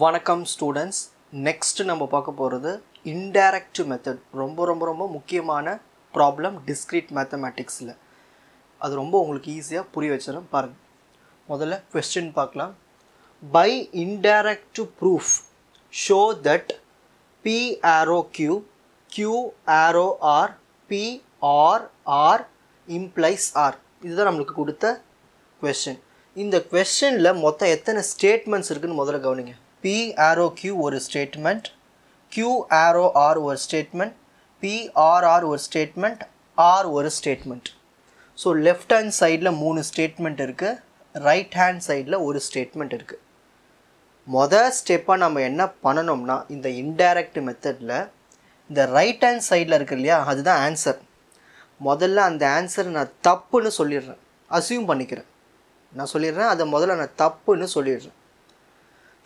வணக்கம் students. Next நம்ம பார்க்க போகிறது இன்டைரக்ட் மெத்தட். ரொம்ப முக்கியமான ப்ராப்ளம் டிஸ்க்ரீட் மேத்தமேட்டிக்ஸில். அது ரொம்ப உங்களுக்கு ஈஸியாக புரிய வச்சிடும் பாருங்கள். முதல்ல கொஸ்டின் பார்க்கலாம். By indirect proof show that P arrow Q arrow R P R implies R. இதுதான் நம்மளுக்கு கொடுத்த கொஸ்டின். இந்த கொஸ்டினில் மொத்தம் எத்தனை ஸ்டேட்மெண்ட்ஸ் இருக்குதுன்னு முதல்ல கவனிங்க. P arrow Q ஒரு ஸ்டேட்மெண்ட், Q arrow R ஒரு ஸ்டேட்மெண்ட், P R ஒரு ஸ்டேட்மெண்ட், R ஒரு ஸ்டேட்மெண்ட். ஸோ லெஃப்ட் ஹேண்ட் சைடில் 3 ஸ்டேட்மெண்ட் இருக்குது, ரைட் ஹேண்ட் சைடில் ஒரு ஸ்டேட்மெண்ட் இருக்குது. மொதல் ஸ்டெப்பாக நம்ம என்ன பண்ணணும்னா, இந்த இன்டைரக்ட் மெத்தடில் இந்த ரைட் ஹேண்ட் சைடில் இருக்குது இல்லையா, அதுதான் ஆன்சர். முதல்ல அந்த ஆன்சர் நான் தப்புன்னு சொல்லிடுறேன், அசியூம் பண்ணிக்கிறேன். நான் சொல்லிடுறேன் அதை முதல்ல நான் தப்புன்னு சொல்லிடுறேன்.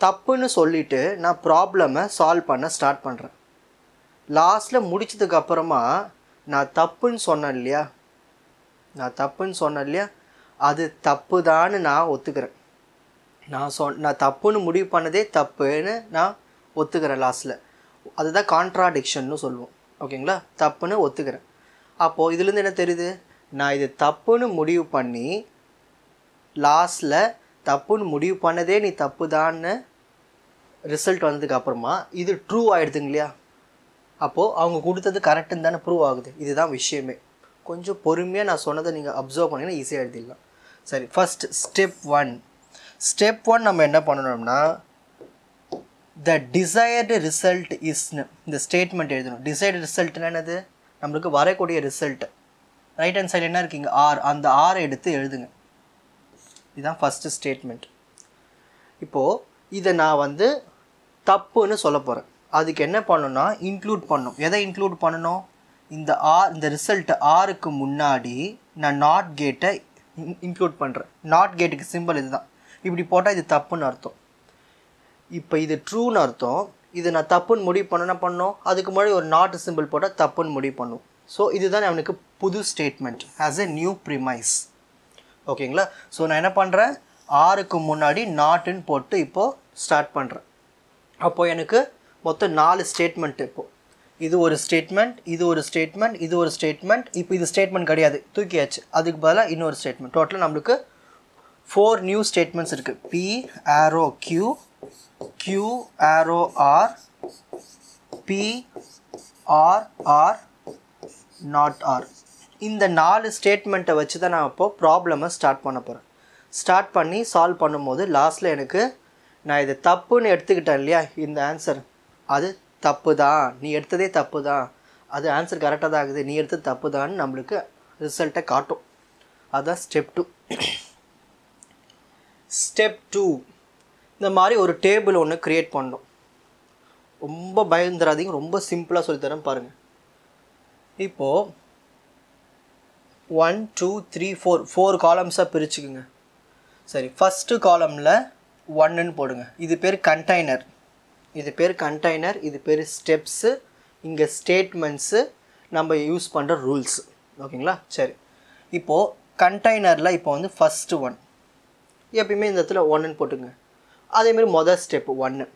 தப்புன்னு சொல்லிவிட்டு நான் ப்ராப்ளமை சால்வ் பண்ண ஸ்டார்ட் பண்ணுறேன். லாஸ்ட்டில் முடிச்சதுக்கப்புறமா நான் தப்புன்னு சொன்னேன் இல்லையா, அது தப்பு தான்னு நான் ஒத்துக்கிறேன். நான் தப்புன்னு முடிவு பண்ணதே தப்புன்னு நான் ஒத்துக்கிறேன் லாஸ்ட்டில். அதுதான் கான்ட்ராடிக்ஷன்னு சொல்லுவோம். ஓகேங்களா, தப்புன்னு ஒத்துக்கிறேன். அப்போது இதுலேருந்து என்ன தெரியுது, நான் இது தப்புன்னு முடிவு பண்ணி லாஸ்ட்டில் தப்புன்னு முடிவு பண்ணதே நீ தப்பு தான்னு ரிசல்ட் வந்ததுக்கப்புறமா இது ட்ரூ ஆகிடுதுங்க இல்லையா. அப்போது அவங்க கொடுத்தது கரெக்டுன்னு தானே ப்ரூவ் ஆகுது. இதுதான் விஷயமே. கொஞ்சம் பொறுமையாக நான் சொன்னதை நீங்கள் அப்சர்வ் பண்ணிங்கன்னா ஈஸியாக எழுதிடலாம். சரி, ஃபஸ்ட் ஸ்டெப் ஒன் நம்ம என்ன பண்ணணும்னா, த டிசைர்டு ரிசல்ட் இஸ்னு இந்த ஸ்டேட்மெண்ட் எழுதணும். டிசைர்டு ரிசல்ட்னா என்னது, நம்மளுக்கு வரக்கூடிய ரிசல்ட். ரைட் ஹேண்ட் சைடு என்ன இருக்கீங்க, ஆர், அந்த ஆரை எடுத்து எழுதுங்க. இதுதான் ஃபஸ்ட்டு ஸ்டேட்மெண்ட். இப்போது இதை நான் தப்புன்னு சொல்ல போகிறேன். அதுக்கு என்ன பண்ணணும்னா இன்க்ளூட் பண்ணணும். எதை இன்க்ளூட் பண்ணணும், இந்த ரிசல்ட் ஆருக்கு முன்னாடி நான் நாட் கேட்டை இன்க்ளூட் பண்ணுறேன். நாட் கேட்டுக்கு சிம்பிள் இதுதான். இப்படி போட்டால் இது தப்புன்னு அர்த்தம். இப்போ இது ட்ரூன்னு அர்த்தம். இது நான் தப்புன்னு முடிவு பண்ணணும். அதுக்கு முன்னாடி ஒரு நாட் சிம்பிள் போட்டால் தப்புன்னு முடிவு பண்ணும். ஸோ இதுதான் அவனுக்கு புது statement as a new premise. ஓகேங்களா. ஸோ நான் என்ன பண்ணுறேன், ஆருக்கு முன்னாடி நாட்டுன்னு போட்டு இப்போது ஸ்டார்ட் பண்ணுறேன். அப்போது எனக்கு மொத்தம் 4 ஸ்டேட்மெண்ட். இப்போது இது ஒரு ஸ்டேட்மெண்ட், இது ஒரு ஸ்டேட்மெண்ட், இது ஒரு ஸ்டேட்மெண்ட். இப்போ இது ஸ்டேட்மெண்ட் கிடையாது, தூக்கியாச்சு. அதுக்கு பதிலாக இன்னொரு ஸ்டேட்மெண்ட். டோட்டலாக நம்மளுக்கு 4 நியூ ஸ்டேட்மெண்ட்ஸ் இருக்குது. P arrow Q arrow R P R not R. இந்த 4 ஸ்டேட்மெண்ட்டை வச்சு தான் நான் இப்போது ப்ராப்ளமை ஸ்டார்ட் பண்ண போகிறேன். ஸ்டார்ட் பண்ணி சால்வ் பண்ணும்போது லாஸ்ட்டில் எனக்கு நான் இதை தப்புன்னு எடுத்துக்கிட்டேன் இல்லையா, இந்த ஆன்சர் அது தப்பு தான், நீ எடுத்ததே தப்பு தான், அது ஆன்சர் கரெக்டாக தான் ஆகுது, நீ எடுத்தது தப்பு தான்னு நம்மளுக்கு ரிசல்ட்டை காட்டும். அதுதான் ஸ்டெப் டூ. இந்த மாதிரி ஒரு டேபிள் ஒன்று க்ரியேட் பண்ணணும். ரொம்ப பயந்துராதீங்க, ரொம்ப சிம்பிளாக சொல்லித்தரேன் பாருங்கள். இப்போது 1 2 3 4 காலம்ஸாக பிரிச்சுக்குங்க. சரி, ஃபஸ்ட்டு காலமில் 1ன்னு போடுங்க. இது பேர் கண்டெய்னர், இது பேர் ஸ்டெப்ஸு, இங்கே ஸ்டேட்மெண்ட்ஸு, நம்ம யூஸ் பண்ணுற ரூல்ஸ். ஓகேங்களா. சரி, இப்போது கண்டெய்னரில் இப்போ ஃபஸ்ட்டு 1 எப்பயுமே இந்த இடத்துல 1ன்னு போட்டுங்க. அதேமாரி மொதல் ஸ்டெப்பு 1.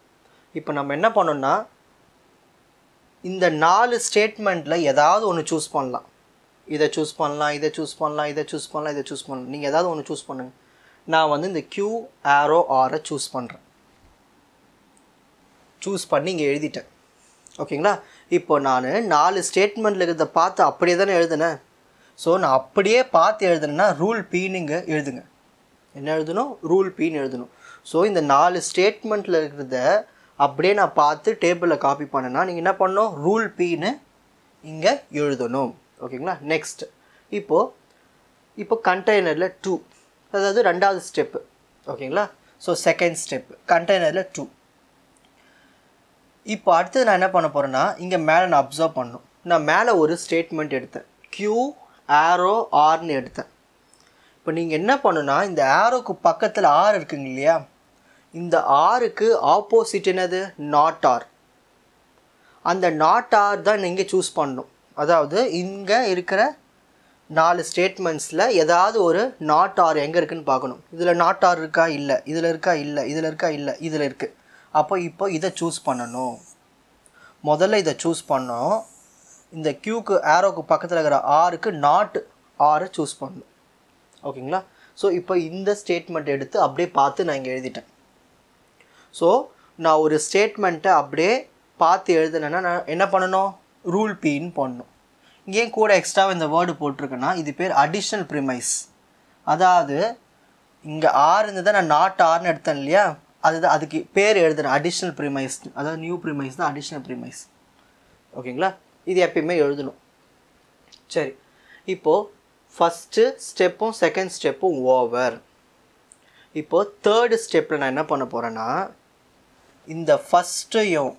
இப்போ நம்ம என்ன பண்ணோம்னா, இந்த 4 ஸ்டேட்மெண்ட்டில் ஏதாவது ஒன்று சூஸ் பண்ணலாம். இதை சூஸ் பண்ணலாம், இதை சூஸ் பண்ணலாம், இதை சூஸ் பண்ணலாம், இதை சூஸ் பண்ணலாம். நீங்கள் ஏதாவது ஒன்று சூஸ் பண்ணுங்கள். நான் இந்த Q arrow R சூஸ் பண்ணுறேன். சூஸ் பண்ணி இங்கே எழுதிட்டேன். ஓகேங்களா. இப்போ நான் 4 ஸ்டேட்மெண்ட்டில் இருக்கிறத பார்த்து அப்படியே தானே எழுதுனேன். ஸோ நான் அப்படியே பார்த்து எழுதுனேன்னா ரூல் Pன்னு இங்கே எழுதுங்க. என்ன எழுதணும், ரூல் Pன்னு எழுதணும். ஸோ இந்த 4 ஸ்டேட்மெண்ட்டில் இருக்கிறத அப்படியே நான் பார்த்து டேபிளில் காப்பி பண்ணேன்னா நீங்கள் என்ன பண்ணணும், ரூல் Pன்னு இங்கே எழுதணும். ஓகேங்களா. நெக்ஸ்ட் இப்போ கண்டெய்னரில் 2, அதாவது 2வது ஸ்டெப்பு. ஓகேங்களா. ஸோ செகண்ட் ஸ்டெப்பு கண்டெய்னரில் 2. இப்போ அடுத்தது நான் என்ன பண்ண போகிறேன்னா, இங்கே மேலே நான் அப்சர்வ் பண்ணணும். நான் மேலே ஒரு ஸ்டேட்மெண்ட் எடுத்தேன், Q arrow Rன்னு எடுத்தேன். இப்போ நீங்கள் என்ன பண்ணுன்னா, இந்த ஆரோக்கு பக்கத்தில் R இருக்குங்க இல்லையா, இந்த ஆருக்கு ஆப்போசிட் என்னது, நாட் ஆர். அந்த நாட் ஆர் தான் நீங்கள் சூஸ் பண்ணணும். அதாவது இங்கே இருக்கிற 4 ஸ்டேட்மெண்ட்ஸில் ஏதாவது ஒரு நாட் ஆர் எங்கே இருக்குதுன்னு பார்க்கணும். இதில் நாட் ஆர் இருக்கா, இல்லை, இதில் இருக்கா, இல்லை, இதில் இருக்கா, இல்லை, இதில் இருக்குது. அப்போ இப்போ இதை சூஸ் பண்ணணும். முதல்ல இதை சூஸ் பண்ணோம். இந்த க்யூக்கு ஆரோக்கு பக்கத்தில் இருக்கிற ஆருக்கு நாட் ஆரை சூஸ் பண்ணணும். ஓகேங்களா? ஸோ இப்போ இந்த ஸ்டேட்மெண்ட் எடுத்து அப்படியே பார்த்து நான் இங்கே எழுதிட்டேன். ஸோ நான் ஒரு ஸ்டேட்மெண்ட்டை அப்படியே பார்த்து எழுதுனேன்னா நான் என்ன பண்ணணும்? ரூல் பின்னு பண்ணணும். இங்கே கூட எக்ஸ்ட்ராவாக இந்த வேர்டு போட்டிருக்கேன்னா இது பேர் அடிஷ்னல் ப்ரிமைஸ். அதாவது இங்கே ஆர் இருந்ததை நான் நாட் ஆர்னு எடுத்தேன் இல்லையா, அதுதான் அதுக்கு பேர் எழுதுறேன் அடிஷ்னல் ப்ரிமைஸ். அதாவது நியூ ப்ரிமைஸ் தான் அடிஷ்னல் ப்ரிமைஸ். ஓகேங்களா? இது எப்பயுமே எழுதணும். சரி, இப்போது ஃபஸ்ட்டு ஸ்டெப்பும் செகண்ட் ஸ்டெப்பும் ஓவர். இப்போது தேர்டு ஸ்டெப்பில் நான் என்ன பண்ண போகிறேன்னா இந்த ஃபஸ்ட்டையும்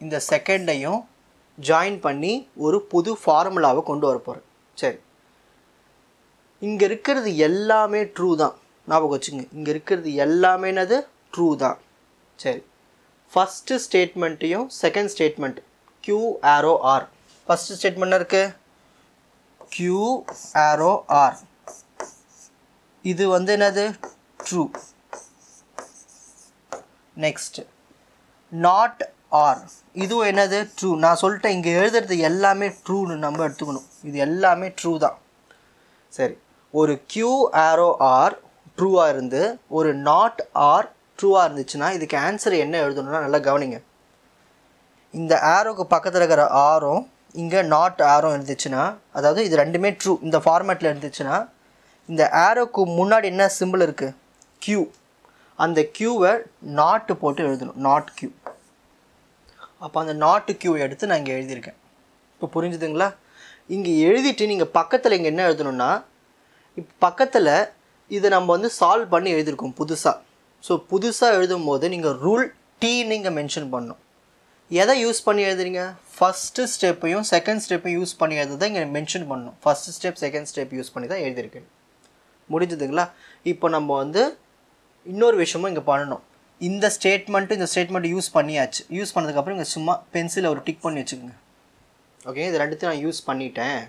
இந்த செகண்டையும் ஜாயின் பண்ணி ஒரு புது ஃபார்முலாவை கொண்டு வர போகிறேன். சரி, இங்கே இருக்கிறது எல்லாமே ட்ரூ தான், ஞாபகம் வச்சுங்க. இங்கே இருக்கிறது எல்லாமே என்னது? ட்ரூ தான். சரி, ஃபஸ்ட்டு ஸ்டேட்மெண்ட்டையும் செகண்ட் ஸ்டேட்மெண்ட் க்யூ ஆரோ ஆர். ஃபஸ்ட்டு ஸ்டேட்மெண்ட் இருக்குது க்யூ ஆரோ ஆர். இது வந்து என்னது? ட்ரூ. நெக்ஸ்ட் நாட் ஆர், இதுவும் என்னது? ட்ரூ. நான் சொல்லிட்டேன் இங்கே எழுதுறது எல்லாமே ட்ரூன்னு நம்ம எடுத்துக்கணும். இது எல்லாமே ட்ரூ தான். சரி, ஒரு க்யூ ஆரோ ஆர் ட்ரூவாக இருந்து ஒரு நாட் ஆர் ட்ரூவாக இருந்துச்சுன்னா இதுக்கு ஆன்சர் என்ன எழுதணும்னா நல்லா கவனிங்க. இந்த ஆரோக்கு பக்கத்தில் இருக்கிற ஆரும் இங்கே நாட் ஆரும் இருந்துச்சுன்னா, அதாவது இது ரெண்டுமே ட்ரூ இந்த ஃபார்மேட்டில் இருந்துச்சுன்னா, இந்த ஆரோக்கு முன்னாடி என்ன சிம்பிள் இருக்குது? க்யூ. அந்த க்யூவை நாட்டு போட்டு எழுதணும், நாட் க்யூ. அப்போ அந்த நாட்டு க்யூவை எடுத்து நான் இங்கே எழுதியிருக்கேன். இப்போ புரிஞ்சுதுங்களா? இங்கே எழுதிட்டு நீங்கள் பக்கத்தில் இங்கே என்ன எழுதணும்னா, இப்போ பக்கத்தில் இதை நம்ம வந்து சால்வ் பண்ணி எழுதியிருக்கோம் புதுசாக. ஸோ புதுசாக எழுதும் போது நீங்கள் ரூல் டீன்னு இங்கே மென்ஷன் பண்ணணும். எதை யூஸ் பண்ணி எழுதுறீங்க? ஃபஸ்ட்டு ஸ்டெப்பையும் செகண்ட் ஸ்டெப்பையும் யூஸ் பண்ணி எழுதுதான் இங்கே மென்ஷன் பண்ணணும். First step second step use பண்ணி தான் எழுதியிருக்கேன். முடிஞ்சுதுங்களா? இப்போ நம்ம வந்து இன்னொரு விஷயமும் இங்கே பண்ணணும். இந்த ஸ்டேட்மெண்ட்டு யூஸ் பண்ணியாச்சு. யூஸ் பண்ணதுக்கப்புறம் இங்கே சும்மா பென்சிலை ஒரு டிக் பண்ணி வச்சுக்கோங்க. ஓகே, இது ரெண்டுத்தையும் நான் யூஸ் பண்ணிட்டேன்.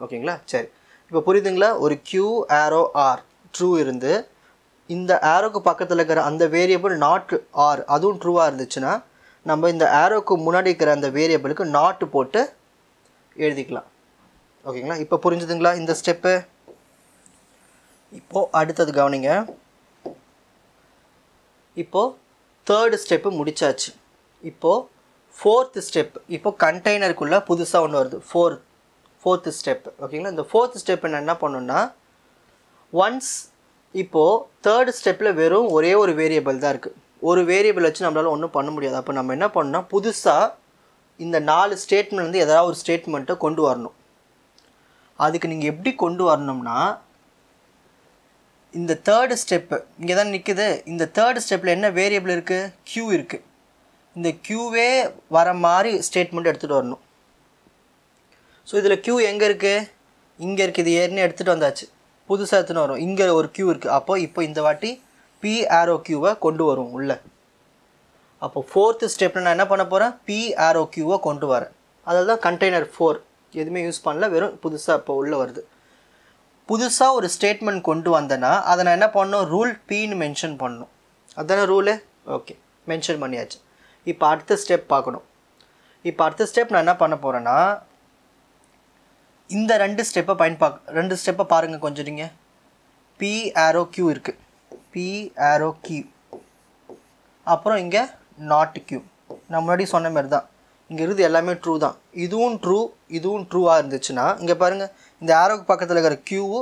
ஓகேங்களா? சரி, இப்போ புரியுதுங்களா? ஒரு க்யூ ஆரோ ஆர் ட்ரூ இருந்து இந்த ஆரோக்கு பக்கத்தில் இருக்கிற அந்த வேரியபிள் நாட் ஆர் அதுவும் ட்ரூவாக இருந்துச்சுன்னா நம்ம இந்த ஆரோக்கு முன்னாடி இருக்கிற அந்த வேரியபிளுக்கு நாட்டு போட்டு எழுதிக்கலாம். ஓகேங்களா? இப்போ புரிஞ்சுதுங்களா இந்த ஸ்டெப்பு? இப்போது அடுத்தது கவனிங்க. இப்போது தேர்டு ஸ்டெப்பு முடித்தாச்சு. இப்போது ஃபோர்த்து ஸ்டெப். இப்போ கண்டெய்னருக்குள்ளே புதுசாக ஒன்று வருது, ஃபோர்த்து ஸ்டெப். ஓகேங்களா? இந்த ஃபோர்த்து ஸ்டெப் நான் என்ன பண்ணணுன்னா, ஒன்ஸ் இப்போது தேர்டு ஸ்டெப்பில் வெறும் ஒரே ஒரு வேரியபிள் தான் இருக்குது. ஒரு வேரியபிள் வச்சு நம்மளால் ஒன்றும் பண்ண முடியாது. அப்போ நம்ம என்ன பண்ணோம்னா புதுசாக இந்த 4 ஸ்டேட்மெண்ட் வந்து ஏதாவது ஒரு ஸ்டேட்மெண்ட்டை கொண்டு வரணும். அதுக்கு நீங்கள் எப்படி கொண்டு வரணும்னா, இந்த தேர்டு ஸ்டெப்பு இங்கே தான் நிற்குது. இந்த தேர்டு ஸ்டெப்பில் என்ன வேரியபிள் இருக்குது? க்யூ இருக்குது. இந்த க்யூவே வர மாதிரி ஸ்டேட்மெண்ட் எடுத்துகிட்டு வரணும். ஸோ இதில் க்யூ எங்கே இருக்குது? இங்கே இருக்குது. இது ஏற்கனவே எடுத்துகிட்டு வந்தாச்சு, புதுசாக எடுத்துன்னு வரும். இங்கே ஒரு க்யூ இருக்குது. அப்போ இப்போ இந்த வாட்டி பி ஆரோ க்யூவை கொண்டு வரும் உள்ள. அப்போ ஃபோர்த்து ஸ்டெப்பில் நான் என்ன பண்ண போகிறேன்? பி ஆரோ க்யூவை கொண்டு வரேன். அதில் தான் கண்டெய்னர் 4 எதுவுமே யூஸ் பண்ணல, வெறும் புதுசாக இப்போ உள்ளே வருது. புதுசாக ஒரு ஸ்டேட்மெண்ட் கொண்டு வந்தேன்னா அதை நான் என்ன பண்ணணும்? ரூல் பின்னு மென்ஷன் பண்ணணும். அதுதானே ரூலு? ஓகே, மென்ஷன் பண்ணியாச்சு. இப்போ அடுத்த ஸ்டெப் பார்க்கணும். இப்போ அடுத்த ஸ்டெப் நான் என்ன பண்ண போகிறேன்னா, இந்த ரெண்டு ஸ்டெப்பை பாருங்கள் கொஞ்சம். நீங்கள் பி ஆரோ க்யூ இருக்குது, பி ஆரோ க்யூ, அப்புறம் இங்கே நாட் க்யூ. நான் முன்னாடி சொன்ன மாதிரி தான் இங்கே இருக்குது எல்லாமே ட்ரூ தான். இதுவும் ட்ரூ, இதுவும் ட்ரூவாக இருந்துச்சுன்னா இங்கே பாருங்கள், இந்த ஆரோக்கு பக்கத்தில் இருக்கிற க்யூவு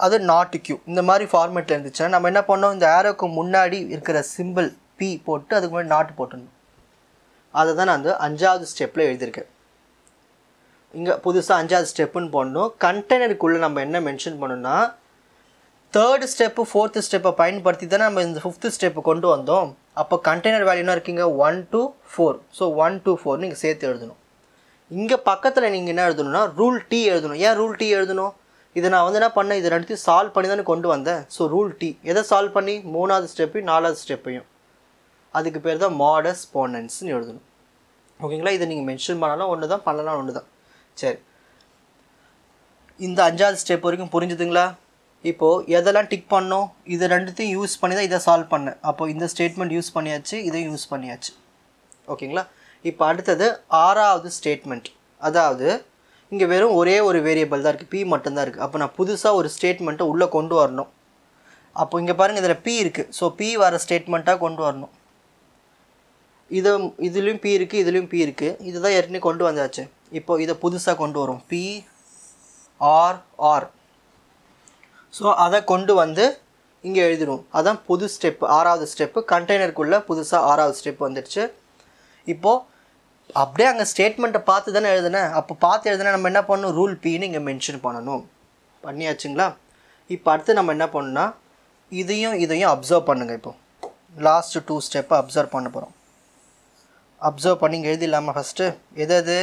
அது நாட் க்யூ இந்த மாதிரி ஃபார்மேட்டில் இருந்துச்சுன்னா நம்ம என்ன பண்ணோம்? இந்த ஆரோக்கு முன்னாடி இருக்கிற சிம்பிள் பி போட்டு அதுக்கு முன்னாடி நாட் போட்டுடணும். அதை தான் நான் அந்த 5வது ஸ்டெப்பில் எழுதியிருக்கேன். இங்கே புதுசாக 5வது ஸ்டெப்புன்னு போடணும். கண்டெய்னருக்குள்ளே நம்ம என்ன மென்ஷன் பண்ணணும்னா, தேர்டு ஸ்டெப்பு ஃபோர்த்து ஸ்டெப்பை பயன்படுத்தி தானே நம்ம இந்த 5th ஸ்டெப்பு கொண்டு வந்தோம். அப்போ கண்டெய்னர் வேல்யூனா இருக்கீங்க 1 to 4. ஸோ 1 to 4 நீங்கள் சேர்த்து எழுதணும். இங்கே பக்கத்தில் நீங்கள் என்ன எழுதணும்னா ரூல் டி எழுதணும். ஏன் ரூல் டி எழுதணும்? இதை நான் வந்து என்ன பண்ணேன்? இதை ரெண்டு சால்வ் பண்ணி தானே கொண்டு வந்தேன். ஸோ ரூல் டி எதை சால்வ் பண்ணி? 3வது ஸ்டெப்பையும் 4வது ஸ்டெப்பையும். அதுக்கு பேர் தான் மாடஸ் போனன்ஸ்னு எழுதணும். ஓகேங்களா? இதை நீங்கள் மென்ஷன் பண்ணாலும் ஒன்று தான், பண்ணலாம் ஒன்று தான். சரி, இந்த 5வது ஸ்டெப் வரைக்கும் புரிஞ்சுதுங்களா? இப்போது எதெல்லாம் டிக் பண்ணோம், இது ரெண்டுத்தையும் யூஸ் பண்ணி தான் இதை சால்வ் பண்ணேன். அப்போது இந்த ஸ்டேட்மெண்ட் யூஸ் பண்ணியாச்சு, இதையும் யூஸ் பண்ணியாச்சு. ஓகேங்களா? இப்போ அடுத்தது 6வது ஸ்டேட்மெண்ட். அதாவது இங்கே வெறும் ஒரே ஒரு வேரியபிள் தான் இருக்குது, பி மட்டும்தான் இருக்குது. அப்போ நான் புதுசாக ஒரு ஸ்டேட்மெண்ட்டை உள்ளே கொண்டு வரணும். அப்போ இங்கே பாருங்கள், இதில் பி இருக்குது. ஸோ பி வர ஸ்டேட்மெண்ட்டாக கொண்டு வரணும். இதுலேயும் பி இருக்குது, இதுலேயும் பி இருக்குது. இதுதான் ஏற்கனவே கொண்டு வந்தாச்சு. இப்போது இதை புதுசாக கொண்டு வரும், பி ஆர் ஆர். ஸோ அதை கொண்டு வந்து இங்கே எழுதிடும். அதான் புது ஸ்டெப்பு, 6வது ஸ்டெப்பு. கண்டெய்னருக்குள்ளே புதுசாக 6வது ஸ்டெப் வந்துடுச்சு. இப்போது அப்படியே அங்கே ஸ்டேட்மெண்ட்டை பார்த்து தானே எழுதுனேன். அப்போ பார்த்து எழுதுனா நம்ம என்ன பண்ணணும், ரூல் பின்னு இங்கே மென்ஷன் பண்ணணும். பண்ணியாச்சுங்களா? இப்போ அடுத்து நம்ம என்ன பண்ணணும்னா இதையும் அப்சர்வ் பண்ணுங்கள். இப்போது லாஸ்ட் 2 ஸ்டெப்பை அப்சர்வ் பண்ண போகிறோம். அப்சர்வ் பண்ணி இங்கே எழுதிடலாமா? ஃபஸ்ட்டு எது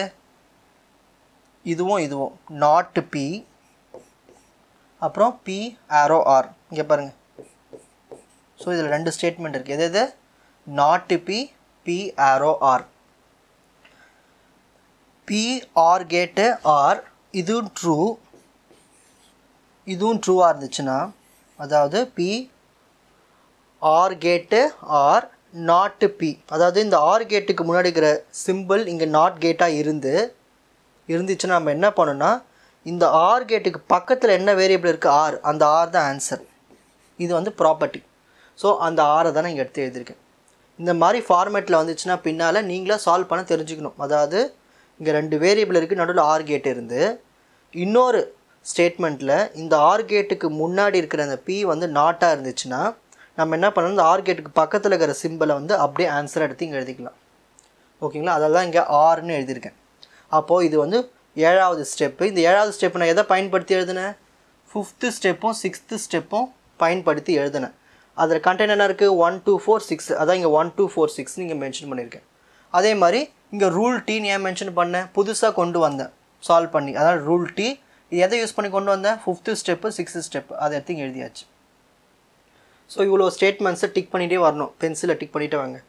இதுவும் நாட் பி, அப்புறம் பி ஆரோ ஆர். இங்கே பாருங்கள். ஸோ இதில் 2 ஸ்டேட்மெண்ட் இருக்குது. எது not P, P arrow R. P R கேட்டு ஆர் இதுவும் ட்ரூ, இதுவும் ட்ரூவாக இருந்துச்சுன்னா, அதாவது பி ஆர் கேட்டு ஆர் நாட் பி, அதாவது இந்த ஆர் கேட்டுக்கு முன்னாடி இருக்கிற சிம்பிள் இங்கே நாட் கேட்டாக இருந்துச்சுன்னா நம்ம என்ன பண்ணணும்னா, இந்த ஆர் கேட்டுக்கு பக்கத்தில் என்ன வேரியபிள் இருக்குது, ஆர், அந்த ஆர் தான் ஆன்சர். இது வந்து ப்ராப்பர்ட்டி. ஸோ அந்த ஆரை தான் நான் இங்கே எடுத்து எழுதியிருக்கேன். இந்த மாதிரி ஃபார்மேட்டில் வந்துச்சுன்னா பின்னால் நீங்களே சால்வ் பண்ண தெரிஞ்சுக்கணும். அதாவது இங்கே 2 வேரியபிள் இருக்குது, நடுவில் ஆர் கேட் இருந்து இன்னொரு ஸ்டேட்மெண்ட்டில் இந்த ஆர் கேட்டுக்கு முன்னாடி இருக்கிற அந்த பி வந்து நாட்டாக இருந்துச்சுன்னா நம்ம என்ன பண்ணணும், இந்த ஆர் கேட்டுக்கு பக்கத்தில் இருக்கிற சிம்பிளை வந்து அப்படியே ஆன்சரை எடுத்து இங்கே எழுதிக்கலாம். ஓகேங்களா? அதெல்லாம் இங்கே ஆர்னு எழுதியிருக்கேன். அப்போது இது வந்து 7வது ஸ்டெப்பு. இந்த 7வது ஸ்டெப்பு நான் எதை பயன்படுத்தி எழுதினேன், 5th ஸ்டெப்பும் 6th ஸ்டெப்பும் பயன்படுத்தி எழுதினேன். அதில் கண்டெய்னர் என்ன இருக்குது, 1 2 4 6. அதான் இங்கே 1 2 4 6 இங்கே மென்ஷன் பண்ணியிருக்கேன். அதே மாதிரி இங்கே ரூல் டீன்னு ஏன் மென்ஷன் பண்ணேன், புதுசாக கொண்டு வந்தேன் சால்வ் பண்ணி. அதாவது ரூல் டி இது எதை யூஸ் பண்ணி கொண்டு வந்தேன், 5th ஸ்டெப்பு 6th ஸ்டெப்பு, அதை எடுத்து இங்கே எழுதியாச்சு. ஸோ இவ்வளோ ஸ்டேட்மெண்ட்ஸை டிக் பண்ணிகிட்டே வரணும், பென்சிலில் டிக் பண்ணிகிட்டே வாங்க.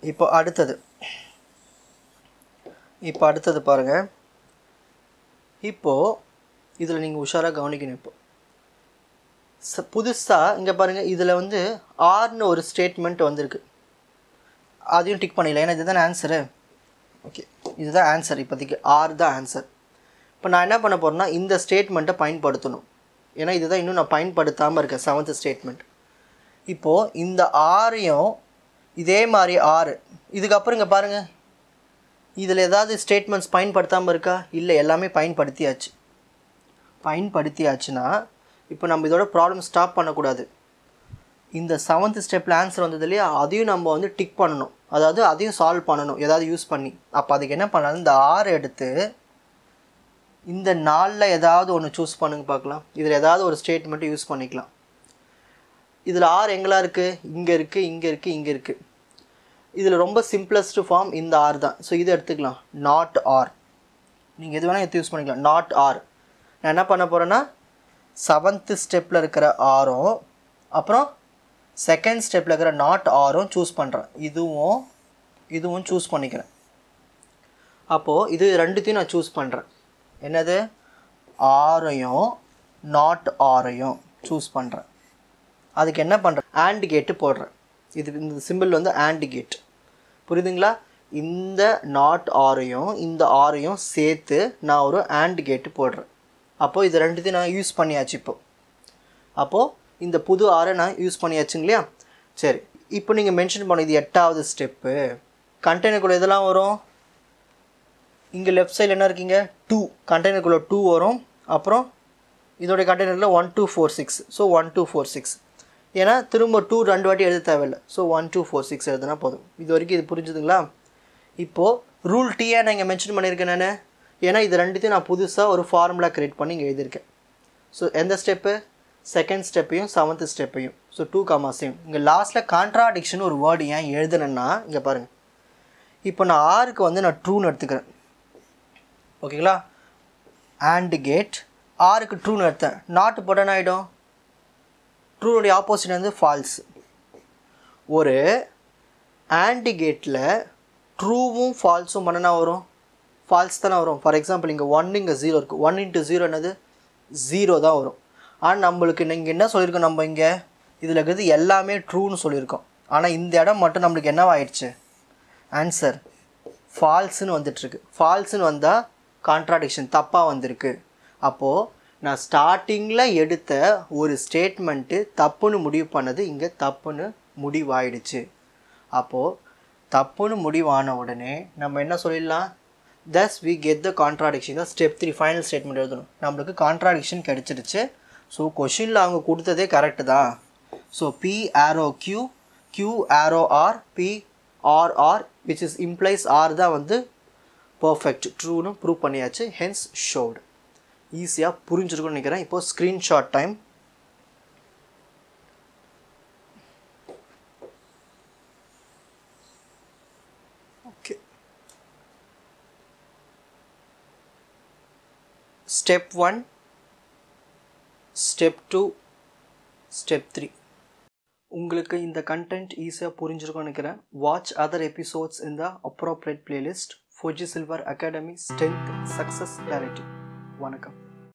இப்போ அடுத்தது பாருங்கள். இப்போது இதில் நீங்கள் உஷாராக கவனிக்கணும். இப்போ புதுசாக இங்கே பாருங்கள், இதில் வந்து ஆர்னு ஒரு ஸ்டேட்மெண்ட் வந்திருக்கு. அதையும் டிக் பண்ணிடலாம், ஏன்னா இதுதான் ஆன்சரு. ஓகே, இதுதான் ஆன்சர். இப்போதைக்கு ஆர் தான் ஆன்சர். இப்போ நான் என்ன பண்ண போகிறேன்னா இந்த ஸ்டேட்மெண்ட்டை பயன்படுத்தணும். ஏன்னா இதுதான் இன்னும் நான் பயன்படுத்தாமல் இருக்கேன், 7th ஸ்டேட்மெண்ட். இப்போது இந்த ஆரையும் இதே மாதிரி ஆறு, இதுக்கப்புறம் இங்கே பாருங்கள், இதில் ஏதாவது ஸ்டேட்மெண்ட்ஸ் பயன்படுத்தாமல் இருக்கா? இல்லை, எல்லாமே பயன்படுத்தியாச்சுன்னா இப்போ நம்ம இதோட ப்ராப்ளம் ஸ்டாப் பண்ணக்கூடாது. இந்த 7th ஸ்டெப்பில் ஆன்சர் வந்தது இல்லையா, அதையும் நம்ம வந்து டிக் பண்ணணும். அதாவது அதையும் சால்வ் பண்ணணும் ஏதாவது யூஸ் பண்ணி. அப்போ அதுக்கு என்ன பண்ணலாம், இந்த 6 எடுத்து இந்த 4ல் ஏதாவது ஒன்று சூஸ் பண்ணுங்க பார்க்கலாம். இதில் ஏதாவது ஒரு ஸ்டேட்மெண்ட்டு யூஸ் பண்ணிக்கலாம். இதில் 6 எங்கெல்லாம் இருக்குது, இங்கே இருக்குது, இங்கே இருக்குது, இங்கே இருக்குது. இதில் ரொம்ப சிம்பிளஸ்ட் ஃபார்ம் இந்த ஆர் தான். ஸோ இதை எடுத்துக்கலாம், நாட் ஆர். நீங்கள் எது வேணால் எடுத்து யூஸ் பண்ணிக்கலாம், நாட் ஆர். நான் என்ன பண்ண போகிறேன்னா 7th ஸ்டெப்பில் இருக்கிற ஆரும் அப்புறம் 2nd ஸ்டெப்பில் இருக்கிற நாட் ஆரும் சூஸ் பண்ணுறேன். இதுவும் சூஸ் பண்ணிக்கிறேன். அப்போது இது ரெண்டுத்தையும் நான் சூஸ் பண்ணுறேன். என்னது, ஆரையும் நாட் ஆரையும் சூஸ் பண்ணுறேன். அதுக்கு என்ன பண்ணுறேன், ஆண்ட் கேட்டு போடுறேன். இந்த சிம்பிள் வந்து ஆண்ட் கேட், புரியுதுங்களா? இந்த நாட் ஆரையும் இந்த ஆரையும் சேர்த்து நான் ஒரு ஆண்ட் கேட்டு போடுறேன். அப்போது இது ரெண்டுத்தையும் நான் யூஸ் பண்ணியாச்சு. அப்போது இந்த புது ஆரை நான் யூஸ் பண்ணியாச்சுங்க இல்லையா? சரி, இப்போ நீங்கள் மென்ஷன் பண்ண இது 8வது ஸ்டெப்பு. கண்டெய்னருக்குள்ளே இதெல்லாம் வரும். இங்கே லெஃப்ட் சைடில் என்ன இருக்கீங்க, 2, கண்டெய்னருக்குள்ளே 2 வரும். அப்புறம் இதோடைய கண்டெய்னரில் 1 2 4 6. ஸோ 1 2 4 6. ஏன்னா திரும்ப 2 2 வாட்டி எழுத தேவையில்லை. ஸோ 1 2 4 6 எழுதுனா போதும். இது வரைக்கும் இது புரிஞ்சுதுங்களா? இப்போது ரூல் டீயை நான் இங்கே மென்ஷன் பண்ணியிருக்கேன் நான். ஏன்னா இது ரெண்டுத்தையும் நான் புதுசாக ஒரு ஃபார்முலா க்ரியேட் பண்ணி இங்கே எழுதியிருக்கேன். ஸோ எந்த ஸ்டெப்பு, 2nd ஸ்டெப்பையும் 7th ஸ்டெப்பையும். So 2, same. இங்கே லாஸ்ட்டில் கான்ட்ராடிக்ஷன் ஒரு வேர்டு ஏன் எழுதுனேன்னா, இங்கே பாருங்கள். இப்போ நான் ஆருக்கு வந்து நான் ட்ரூன்னு எடுத்துக்கிறேன். ஓகேங்களா? ஆண்ட் கேட் ஆருக்கு ட்ரூன்னு எடுத்தேன். நாட்டு போட்டேன்னு ஆகிடும். ட்ரூனுடைய ஆப்போசிட் வந்து ஃபால்ஸ். ஒரு ஆண்ட் கேட்டில் ட்ரூவும் ஃபால்ஸும் பண்ணனா வரும், ஃபால்ஸ் தானே வரும். ஃபார் எக்ஸாம்பிள் இங்கே 1 இங்கே 0 இருக்குது. 1 × 0 என்னது 0 தான் வரும். ஆனால் நம்மளுக்கு நீங்கள் என்ன சொல்லியிருக்கோம், நம்ம இங்கே இதில் இருக்கிறது எல்லாமே ட்ரூன்னு சொல்லியிருக்கோம். ஆனால் இந்த இடம் மட்டும் நம்மளுக்கு என்னவாயிடுச்சு, ஆன்சர் ஃபால்ஸுன்னு வந்துட்டுருக்கு. ஃபால்ஸுன்னு வந்தால் கான்ட்ராடிக்ஷன் தப்பாக வந்திருக்கு. அப்போது நான் ஸ்டார்டிங்கில் எடுத்த ஒரு ஸ்டேட்மெண்ட்டு தப்புன்னு முடிவு பண்ணது இங்கே தப்புன்னு முடிவாயிடுச்சு. அப்போது தப்புன்னு முடிவான உடனே நம்ம என்ன சொல்லிடலாம், thus we get the contradiction. தான் ஸ்டெப் 3 ஃபைனல் ஸ்டேட்மெண்ட் எழுதணும். நம்மளுக்கு கான்ட்ராடிக்ஷன் கிடச்சிருச்சு. ஸோ கொஷினில் அவங்க கொடுத்ததே கரெக்டு தான். So P arrow Q, Q arrow R, P R R which is implies R தான் வந்து பர்ஃபெக்ட் ட்ரூன்னு ப்ரூவ் பண்ணியாச்சு. Hence showed. ஈஸியாக புரிஞ்சிருக்குன்னு நினைக்கிறேன். இப்போது screenshot time. Okay, step 1, step 2, step 3. உங்களுக்கு இந்த கண்டென்ட் ஈஸியாக புரிஞ்சிருக்கும்னு நினைக்கிறேன். வாட்ச் அதர் எபிசோட்ஸ் இன் த appropriate playlist. Four G silver academy strength success directive. வணக்கம்.